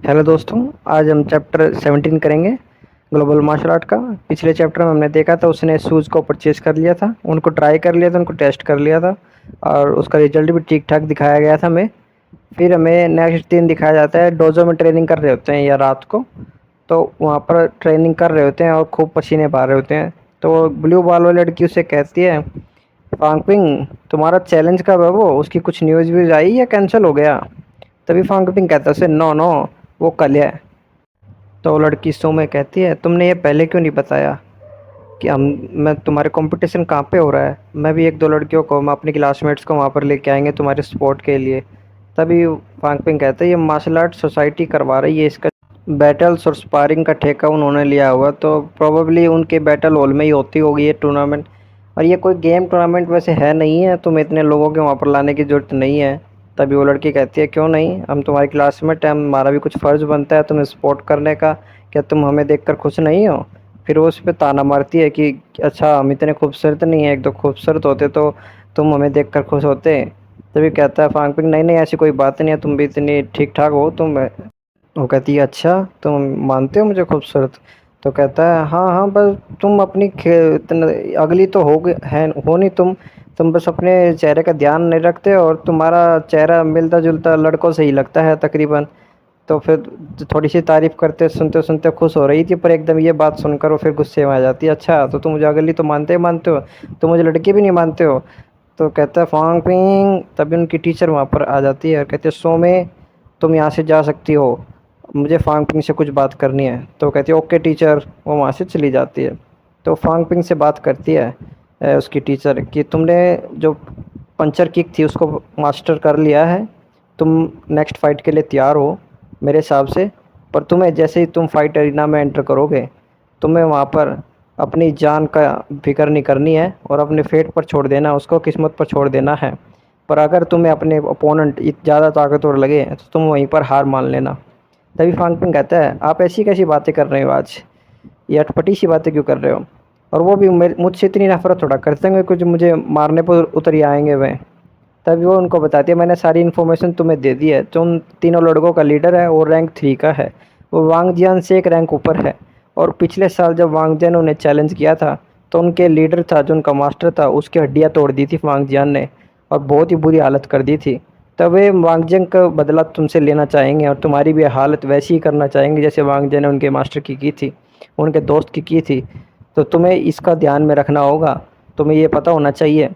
Hello दोस्तों। आज हम चैप्टर 17 करेंगे ग्लोबल मार्शल आर्ट का। पिछले चैप्टर में हमने देखा था उसने शूज़ को परचेज़ कर लिया था, उनको ट्राई कर लिया था, उनको टेस्ट कर लिया था और उसका रिजल्ट भी ठीक ठाक दिखाया गया था हमें। फिर हमें नेक्स्ट दिन दिखाया जाता है डोजो में ट्रेनिंग कर रहे होते हैं या रात को, तो वहाँ पर ट्रेनिंग कर रहे होते हैं और खूब पसीने बहा रहे होते हैं। तो ब्लू बाल वाली लड़की उससे कहती है, फांगपिंग तुम्हारा चैलेंज कब है? वो उसकी कुछ न्यूज़ व्यूज़ आई या कैंसिल हो गया? तभी फांगपिंग कहता है उसे, नो नो, वो कल है। तो वो लड़की सुमे कहती है, तुमने ये पहले क्यों नहीं बताया कि हम मैं तुम्हारे कंपटीशन कहाँ पे हो रहा है? मैं भी एक दो लड़कियों को, मैं अपने क्लासमेट्स को वहाँ पर लेके आएंगे तुम्हारे स्पोर्ट के लिए। तभी फांगपिंग कहते हैं, ये मार्शल आर्ट सोसाइटी करवा रही है, इसका बैटल्स और स्पारिंग का ठेका उन्होंने लिया हुआ, तो प्रोबेबली उनके बैटल हॉल में ही होती होगी ये टूर्नामेंट। और ये कोई गेम टूर्नामेंट वैसे है नहीं है, तुम्हें इतने लोगों के वहाँ पर लाने की ज़रूरत नहीं है। तभी वो लड़की कहती है, क्यों नहीं, हम तुम्हारी क्लासमेट हैं, हमारा भी कुछ फ़र्ज़ बनता है तुम्हें सपोर्ट करने का। क्या तुम हमें देखकर खुश नहीं हो? फिर वो उस पे ताना मारती है कि अच्छा हम इतने खूबसूरत नहीं हैं, एक दो खूबसूरत होते तो तुम हमें देखकर खुश होते। तभी कहता है फांगपिंग, नहीं नहीं ऐसी कोई बात नहीं है, तुम भी इतनी ठीक ठाक हो तुम। वो कहती है, अच्छा तुम मानते हो मुझे खूबसूरत? तो कहता है, हाँ हाँ, बस तुम अपनी अगली तो हो नहीं तुम बस अपने चेहरे का ध्यान नहीं रखते और तुम्हारा चेहरा मिलता जुलता लड़कों से ही लगता है तकरीबन। तो फिर थोड़ी सी तारीफ करते सुनते सुनते खुश हो रही थी, पर एकदम ये बात सुनकर वो फिर गुस्से में आ जाती है, अच्छा तो तुम मुझे अगली तो मानते हो, तो मुझे लड़की भी नहीं मानते हो? तो कहता है फांग पिंग। तभी उनकी टीचर वहाँ पर आ जाती है और कहते हैं, सो में तुम यहाँ से जा सकती हो, मुझे फांग पिंग से कुछ बात करनी है। तो कहती है, ओके टीचर। वो वहाँ से चली जाती है। तो फांग पिंग से बात करती है उसकी टीचर कि तुमने जो पंचर किक थी उसको मास्टर कर लिया है, तुम नेक्स्ट फाइट के लिए तैयार हो मेरे हिसाब से। पर तुम्हें जैसे ही तुम फाइट एरिना में एंटर करोगे, तुम्हें वहाँ पर अपनी जान का फिक्र नहीं करनी है और अपने फेट पर छोड़ देना, उसको किस्मत पर छोड़ देना है। पर अगर तुम्हें अपने ओपोनेंट ज़्यादा ताकतवर लगे तो तुम वहीं पर हार मान लेना। तभी फांगपिंग कहता है, आप ऐसी कैसी बातें कर रहे हो आज, ये अटपटी सी बातें क्यों कर रहे हो? और वो भी मुझसे इतनी नफरत थोड़ा करते होंगे कुछ मुझे मारने पर उतर ही आएंगे वे। तभी वो उनको बताती है, मैंने सारी इन्फॉर्मेशन तुम्हें दे दी है, तुम तीनों लड़कों का लीडर है और रैंक 3 का है, वो वांग जियान से एक रैंक ऊपर है। और पिछले साल जब वांग जियान उन्हें चैलेंज किया था, तो उनके लीडर था जो उनका मास्टर था, उसकी हड्डियाँ तोड़ दी थी वांग जियान ने और बहुत ही बुरी हालत कर दी थी। तब वे वांग जियांग का बदला तुमसे लेना चाहेंगे और तुम्हारी भी हालत वैसी ही करना चाहेंगे जैसे वांग जियान ने उनके मास्टर की थी, उनके दोस्त की थी। तो तुम्हें इसका ध्यान में रखना होगा, तुम्हें ये पता होना चाहिए,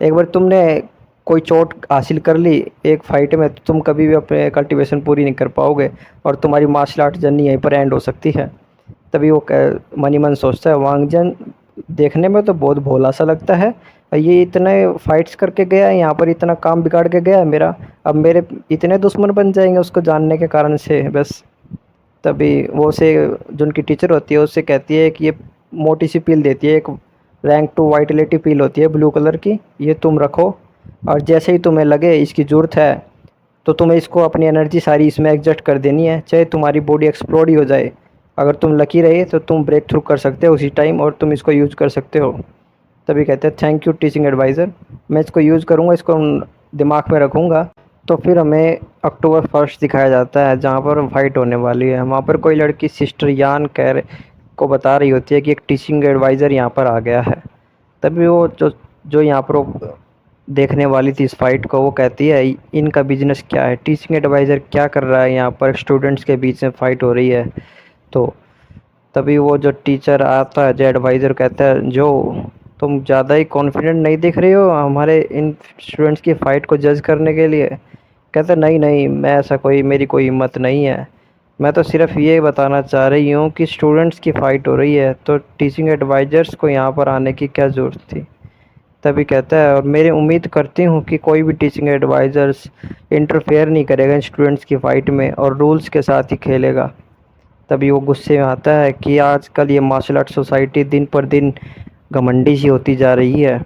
एक बार तुमने कोई चोट हासिल कर ली एक फाइट में तो तुम कभी भी अपने कल्टीवेशन पूरी नहीं कर पाओगे और तुम्हारी मार्शल आर्ट जर्नी यहीं पर एंड हो सकती है। तभी वो मन ही मन सोचता है, वांगजन देखने में तो बहुत भोला सा लगता है, ये इतने फाइट्स करके गया है, यहाँ पर इतना काम बिगाड़ के गया है मेरा, अब मेरे इतने दुश्मन बन जाएंगे उसको जानने के कारण से बस। तभी वो उसे, जो उनकी टीचर होती है, उससे कहती है कि ये मोटी सी पील देती है, एक रैंक 2 वाइटलिटी पील होती है ब्लू कलर की, ये तुम रखो और जैसे ही तुम्हें लगे इसकी ज़रूरत है तो तुम्हें इसको अपनी एनर्जी सारी इसमें एग्जस्ट कर देनी है, चाहे तुम्हारी बॉडी एक्सप्लोड ही हो जाए। अगर तुम लकी रहे तो तुम ब्रेक थ्रू कर सकते हो उसी टाइम और तुम इसको यूज़ कर सकते हो। तभी कहते हैं, थैंक यू टीचिंग एडवाइज़र, मैं इसको यूज़ करूँगा, इसको दिमाग में रखूँगा। तो फिर हमें अक्टूबर 1 दिखाया जाता है जहाँ पर फाइट होने वाली है। वहाँ पर कोई लड़की सिस्टर यान कैर को बता रही होती है कि एक टीचिंग एडवाइज़र यहाँ पर आ गया है। तभी वो जो जो यहाँ पर वो देखने वाली थी इस फाइट को, वो कहती है, इनका बिजनेस क्या है, टीचिंग एडवाइज़र क्या कर रहा है यहाँ पर, स्टूडेंट्स के बीच में फ़ाइट हो रही है। तो तभी वो जो टीचर आता है, जो एडवाइज़र, कहता है, जो तुम ज़्यादा ही कॉन्फिडेंट नहीं दिख रही हो हमारे इन स्टूडेंट्स की फ़ाइट को जज करने के लिए? कहता है, नहीं नहीं, मैं ऐसा कोई, मेरी कोई हिम्मत नहीं है, मैं तो सिर्फ ये बताना चाह रही हूँ कि स्टूडेंट्स की फ़ाइट हो रही है तो टीचिंग एडवाइज़र्स को यहाँ पर आने की क्या ज़रूरत थी? तभी कहता है, और मेरी उम्मीद करती हूँ कि कोई भी टीचिंग एडवाइज़र्स इंटरफेयर नहीं करेगा स्टूडेंट्स की फ़ाइट में और रूल्स के साथ ही खेलेगा। तभी वो गुस्से में आता है कि आजकल ये मार्शल आर्ट सोसाइटी दिन पर दिन घमंडी सी होती जा रही है।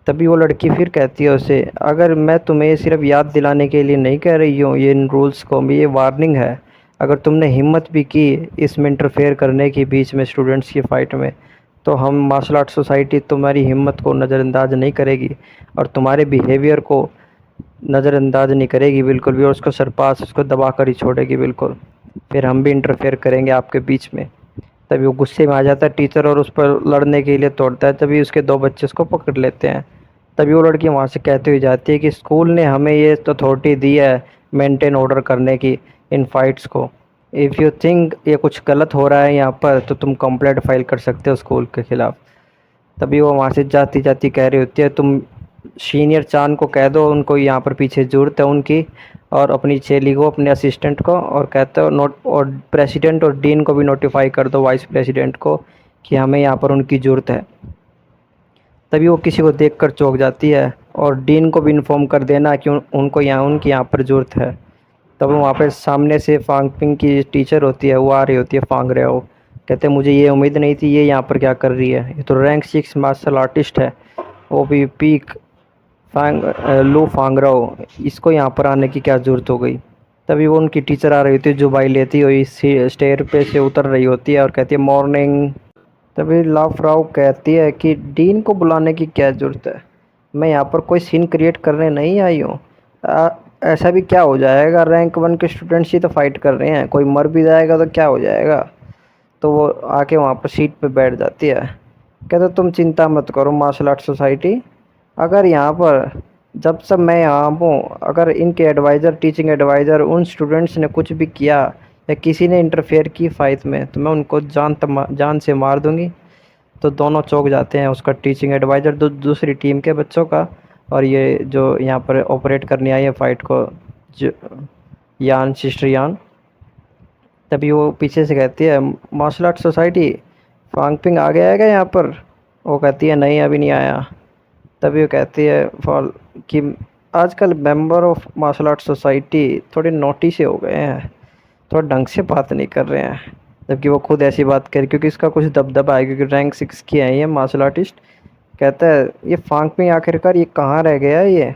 तभी वो लड़की फिर कहती है उसे, अगर मैं तुम्हें सिर्फ याद दिलाने के लिए नहीं कह रही हूँ ये इन रूल्स को, ये वार्निंग है, अगर तुमने हिम्मत भी की इसमें इंटरफेयर करने की बीच में स्टूडेंट्स की फ़ाइट में, तो हम मार्शल आर्ट सोसाइटी तुम्हारी हिम्मत को नज़रअंदाज नहीं करेगी और तुम्हारे बिहेवियर को नज़रअंदाज नहीं करेगी बिल्कुल भी, और उसको सरपास उसको दबा कर ही छोड़ेगी बिल्कुल। फिर हम भी इंटरफेयर करेंगे आपके बीच में। तभी वो गुस्से में आ जाता है टीचर और उस पर लड़ने के लिए तोड़ता है। तभी उसके दो बच्चे उसको पकड़ लेते हैं। तभी वो लड़की वहाँ से कहते हुए जाती है कि स्कूल ने हमें ये अथॉरिटी दी है मेंटेन ऑर्डर करने की इन फाइट्स को। इफ़ यू थिंक ये कुछ गलत हो रहा है यहाँ पर तो तुम कंप्लेंट फाइल कर सकते हो स्कूल के खिलाफ। तभी वो वहाँ से जाती जाती कह रही होती है तुम सीनियर चांद को कह दो उनको यहाँ पर पीछे ज़रूरत है उनकी, और अपनी चेली को अपने असिस्टेंट को, और कहते हो नोट और प्रेसिडेंट और डीन को भी नोटिफाई कर दो वाइस प्रेसिडेंट को कि हमें यहाँ पर उनकी ज़रूरत है। तभी वो किसी को देखकर चौंक जाती है और डीन को भी इन्फॉर्म कर देना कि उनको यहाँ उनकी यहाँ पर ज़रूरत है। तब वहाँ पर सामने से फांग पिंग की टीचर होती है, वो आ रही होती है फांग रहे हो। कहते हैं मुझे ये उम्मीद नहीं थी ये यहाँ पर क्या कर रही है, ये तो रैंक 6 मार्शल आर्टिस्ट है, वो भी पीक लो फांग रहा हो, इसको यहाँ पर आने की क्या ज़रूरत हो गई। तभी वो उनकी टीचर आ रही होती है जुबाई लेती हुई स्टेयर पे से उतर रही होती है और कहती है मॉर्निंग। तभी लाफ्राव कहती है कि डीन को बुलाने की क्या ज़रूरत है, मैं यहाँ पर कोई सीन क्रिएट करने नहीं आई हूँ। ऐसा भी क्या हो जाएगा, रैंक 1 के स्टूडेंट्स ही तो फाइट कर रहे हैं, कोई मर भी जाएगा तो क्या हो जाएगा। तो वो आके वहाँ पर सीट पे बैठ जाती है। कहते तुम चिंता मत करो मार्शल आर्ट सोसाइटी, अगर यहाँ पर जब सब मैं यहाँ हूँ अगर इनके एडवाइज़र टीचिंग एडवाइज़र उन स्टूडेंट्स ने कुछ भी किया या किसी ने इंटरफेयर की फ़ाइट में तो मैं उनको जान से मार दूँगी। तो दोनों चौंक जाते हैं, उसका टीचिंग एडवाइज़र दूसरी टीम के बच्चों का, और ये जो यहाँ पर ऑपरेट करने आई है फ़ाइट को जो यान सिस्टर यान। तभी वो पीछे से कहती है मार्शल आर्ट सोसाइटी फांगपिंग आ गया है क्या यहाँ पर। वो कहती है नहीं अभी नहीं आया। तभी वो कहती है फॉल कि आजकल member of martial art society थोड़े नोटी से हो गए हैं, थोड़ा ढंग से बात नहीं कर रहे हैं। जबकि वो खुद ऐसी बात करे क्योंकि इसका कुछ दबदबा है, क्योंकि रैंक 6 की है ये मार्शल आर्टिस्ट। कहता है ये फांगपिंग आखिरकार ये कहाँ रह गया है ये।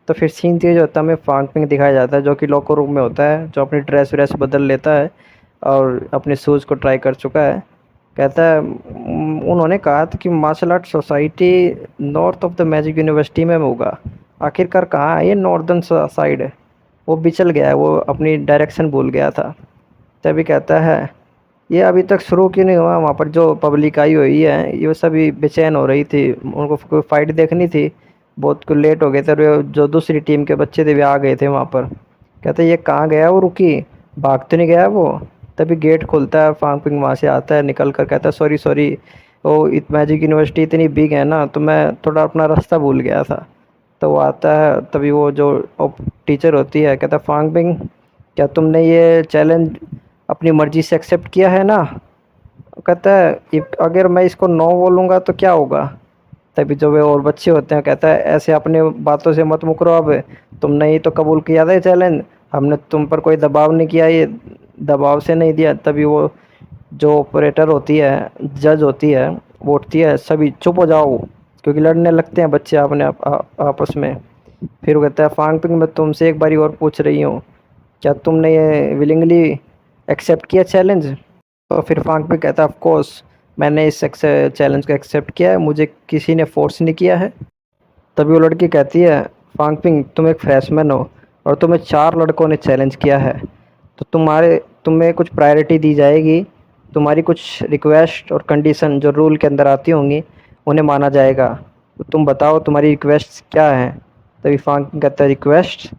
तो फिर सीन तेज होता है, हमें फांगपिंग दिखाया जाता है जो कि लॉकर रूम में होता है, जो अपनी ड्रेस व्रेस बदल लेता है और अपने शूज़ को ट्राई कर चुका है। कहता है उन्होंने कहा था कि martial art society north of the magic university में होगा, आखिरकार कहाँ है ये नॉर्दर्न साइड है। वो बिचल गया है, वो अपनी डायरेक्शन भूल गया था। तभी कहता है ये अभी तक शुरू क्यों नहीं हुआ, वहाँ पर जो पब्लिक आई हुई है ये सभी बेचैन हो रही थी, उनको कोई फाइट देखनी थी, बहुत कुछ लेट हो गए थे और जो दूसरी टीम के बच्चे थे वे आ गए थे वहाँ पर। कहते ये कहाँ गया वो, रुकी भाग तो नहीं गया वो। तभी गेट खुलता है, फांग पिंग वहाँ से आता है निकल कर, कहता है सॉरी सॉरी वो मैजिक यूनिवर्सिटी इतनी बिग है ना तो मैं थोड़ा अपना रास्ता भूल गया था। तो वो आता है, तभी वो जो टीचर होती है कहता है फांग पिंग क्या तुमने ये चैलेंज अपनी मर्ज़ी से एक्सेप्ट किया है ना। कहता है अगर मैं इसको नो बोलूँगा तो क्या होगा। तभी जो वे और बच्चे होते हैं कहता है ऐसे अपने बातों से मत मुकरो, अब तुमने ही तो कबूल किया था ये चैलेंज, हमने तुम पर कोई दबाव नहीं किया, ये दबाव से नहीं दिया। तभी वो जो ऑपरेटर होती है जज होती है वो उठती है सभी चुप हो जाओ, क्योंकि लड़ने लगते हैं बच्चे अपने आपस में। फिर वो कहता है फांग पिंग मैं तुमसे एक बारी और पूछ रही हूँ, क्या तुमने ये विलिंगली एक्सेप्ट किया चैलेंज। तो फिर फांग पिंग कहता है ऑफ कोर्स मैंने इस चैलेंज को एक्सेप्ट किया है, मुझे किसी ने फोर्स नहीं किया है। तभी वो लड़की कहती है फांग पिंग तुम एक फ्रेशमैन हो और तुम्हें 4 लड़कों ने चैलेंज किया है, तो तुम्हें कुछ प्रायोरिटी दी जाएगी, तुम्हारी कुछ रिक्वेस्ट और कंडीशन जो रूल के अंदर आती होंगी उन्हें माना जाएगा। तो तुम बताओ तुम्हारी रिक्वेस्ट क्या है। तभी फांग पिंग कहता है रिक्वेस्ट,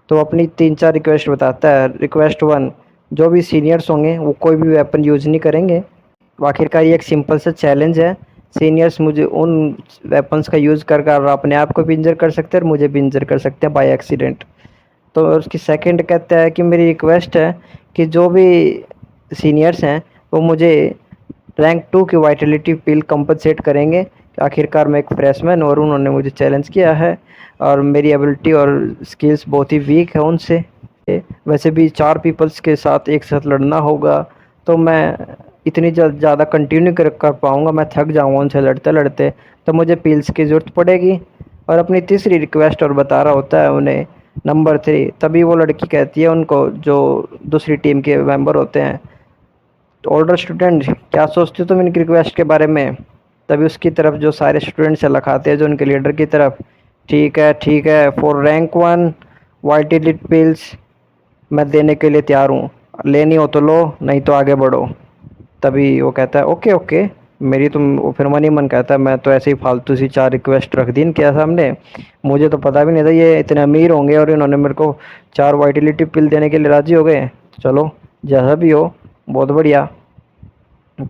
तो अपनी 3-4 रिक्वेस्ट बताता है। रिक्वेस्ट 1 जो भी सीनियर्स होंगे वो कोई भी वेपन यूज़ नहीं करेंगे। आखिरकार ये एक सिंपल सा चैलेंज है, सीनियर्स मुझे उन वेपन्स का यूज़ कर कर अपने आप को भी इंजर कर सकते हैं और मुझे भी इंजर कर सकते हैं बाय एक्सीडेंट। तो उसकी सेकंड कहता है कि मेरी रिक्वेस्ट है कि जो भी सीनियर्स हैं वो मुझे रैंक 2 की वाइटलिटी पिल कंपनसेट करेंगे, आखिरकार मैं एक फ्रेशमैन और उन्होंने मुझे चैलेंज किया है और मेरी एबिलिटी और स्किल्स बहुत ही वीक है उनसे। वैसे भी 4 पीपल्स के साथ एक साथ लड़ना होगा तो मैं इतनी ज़्यादा कंटिन्यू कर पाऊँगा, मैं थक जाऊँगा उनसे लड़ते लड़ते, तो मुझे पिल्स की ज़रूरत पड़ेगी। और अपनी तीसरी रिक्वेस्ट और बता रहा होता है उन्हें नंबर 3। तभी वो लड़की कहती है उनको जो दूसरी टीम के मेंबर होते हैं, तो ओल्डर स्टूडेंट क्या सोचते हो तुम इनकी रिक्वेस्ट के बारे में। तभी उसकी तरफ जो सारे स्टूडेंट्स लखाते हैं जो उनके लीडर की तरफ, ठीक है for rank 1 white elite pills मैं देने के लिए तैयार हूँ, लेनी हो तो लो, नहीं तो आगे बढ़ो। तभी वो कहता है ओके ओके। मेरी तो फिर मन ही मन कहता है मैं तो ऐसे ही फालतू सी 4 रिक्वेस्ट रख दी इनके सामने। मुझे तो पता भी नहीं था ये इतने अमीर होंगे और इन्होंने मेरे को 4 वाइटलिटी पिल देने के लिए राजी हो गए। चलो जैसा भी हो, बहुत बढ़िया।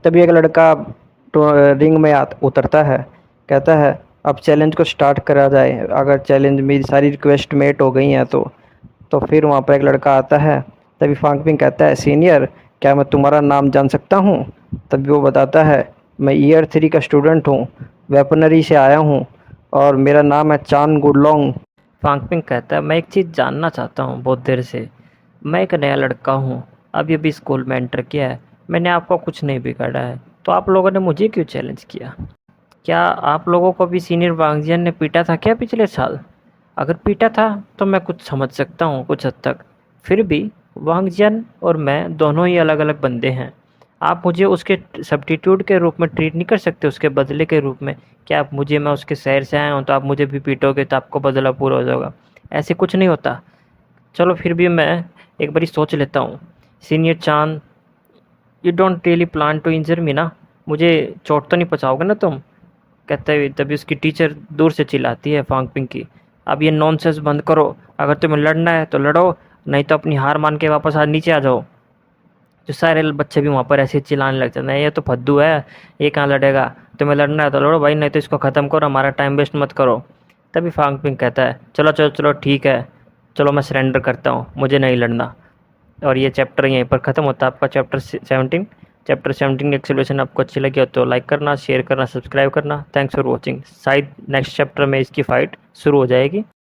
तभी एक लड़का तो रिंग में उतरता है, कहता है अब चैलेंज को स्टार्ट करा जाए, अगर चैलेंज मेरी सारी रिक्वेस्ट मेट हो गई हैं तो फिर वहाँ पर एक लड़का आता है। तभी फांगपिंग कहता है सीनियर, क्या मैं तुम्हारा नाम जान सकता हूँ? तभी वो बताता है मैं ईयर 3 का स्टूडेंट हूँ, वेपनरी से आया हूँ और मेरा नाम है चान गुडलोंग। फांगपिंग कहता है मैं एक चीज़ जानना चाहता हूँ बहुत देर से। मैं एक नया लड़का हूँ, अभी अभी स्कूल में एंटर किया है, मैंने आपका कुछ नहीं बिगाड़ा है, तो आप लोगों ने मुझे क्यों चैलेंज किया? क्या आप लोगों को भी सीनियर वांगजियन ने पीटा था क्या पिछले साल? अगर पीटा था तो मैं कुछ समझ सकता हूँ कुछ हद तक, फिर भी वांगजियन और मैं दोनों ही अलग अलग बंदे हैं। आप मुझे उसके सब्स्टिट्यूट के रूप में ट्रीट नहीं कर सकते, उसके बदले के रूप में? क्या आप मुझे, मैं उसके शहर से आया हूँ तो आप मुझे भी पीटोगे तो आपको बदला पूरा हो जाएगा? ऐसे कुछ नहीं होता। चलो फिर भी मैं एक बारी सोच लेता हूँ। Senior Chand, you don't really plan to injure me ना? मुझे चोट तो नहीं पहुँचाओगे ना तुम? कहते हुए तभी उसकी टीचर दूर से चिल्लाती है फांगपिंग की, अब ये नॉनसेंस बंद करो, अगर तुम्हें लड़ना है तो लड़ो, नहीं तो अपनी हार मान के वापस नीचे आ जाओ। जो सारे बच्चे भी वहाँ पर ऐसे चिल्लाने लग जाते हैं, ये तो फद्दू है, ये कहाँ लड़ेगा, तुम्हें लड़ना है तो लड़ो भाई, नहीं तो इसको ख़त्म करो, हमारा टाइम वेस्ट मत करो। तभी फांगपिंग कहता है चलो चलो चलो ठीक है, चलो मैं सरेंडर करता हूँ, मुझे नहीं लड़ना। और ये चैप्टर यहीं पर ख़त्म होता है आपका चैप्टर 17। चैप्टर 17 की एक्सप्लेनेशन आपको अच्छी लगी हो तो लाइक करना, शेयर करना, सब्सक्राइब करना। Thanks for watching. शायद नेक्स्ट चैप्टर में इसकी फ़ाइट शुरू हो जाएगी।